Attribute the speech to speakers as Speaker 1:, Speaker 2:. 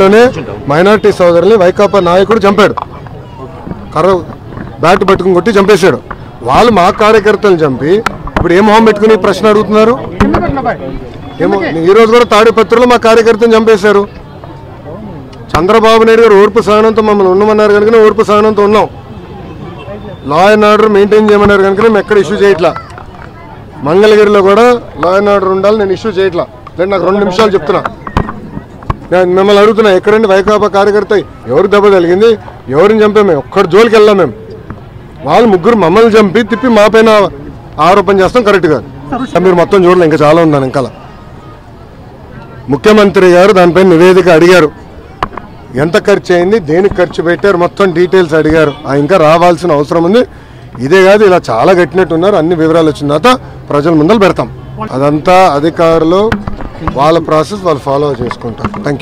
Speaker 1: మంగళగిరిలోనే minority సోదరుల్ని Vaikapa నాయకుడు చంపాడు, కర్ర బ్యాట్ పట్టుకుని కొట్టి చంపేశాడు. వాళ్ళు మా కార్యకర్తలు చంపి ఇప్పుడు ఏ మొహం పెట్టుకుని ప్రశ్న అడుగుతున్నారు? ఏమో ఈ రోజు కూడా తాడిపత్రిలో మా కార్యకర్తను చంపేశారు. చంద్రబాబు నాయుడు గారు ఓర్పు సహనంతో మమ్మల్ని ఉండమన్నారు కనుక ఓర్పు సహనంతో ఉన్నాం. లా అండ్ ఆర్డర్ మెయింటైన్ చేయమన్నారు కనుక మేము ఎక్కడ ఇష్యూ చేయట్లా. మంగళగిరిలో కూడా లా అండ్ ఆర్డర్ ఉండాలి, నేను ఇష్యూ చేయట్లా. లేదు నాకు 2 నిమిషాలు చెప్తున్నా. నేను మిమ్మల్ని అడుగుతున్నా, ఎక్కడండి వైకాపా కార్యకర్త ఎవరు దెబ్బ తగిలింది, ఎవరిని చంపే? మేము ఒక్కడి జోలికి వెళ్ళాం. మేము వాళ్ళు ముగ్గురు మమ్మల్ని చంపి తిప్పి మా పైన ఆరోపణ చేస్తాం, కరెక్ట్ కాదు. మీరు మొత్తం చూడలే, ఇంకా చాలా ఉందని. ఇంకా ముఖ్యమంత్రి గారు దానిపైన నివేదిక అడిగారు, ఎంత ఖర్చు అయింది, దేనికి ఖర్చు పెట్టారు, మొత్తం డీటెయిల్స్ అడిగారు. ఇంకా రావాల్సిన అవసరం ఉంది. ఇదే కాదు, ఇలా చాలా కట్టినట్టు ఉన్నారు. అన్ని వివరాలు వచ్చిన తర్వాత ప్రజల ముందర పెడతాం. అదంతా అధికారులు వాళ్ళ ప్రాసెస్ వాళ్ళు ఫాలో చేసుకుంటారు. Thank you.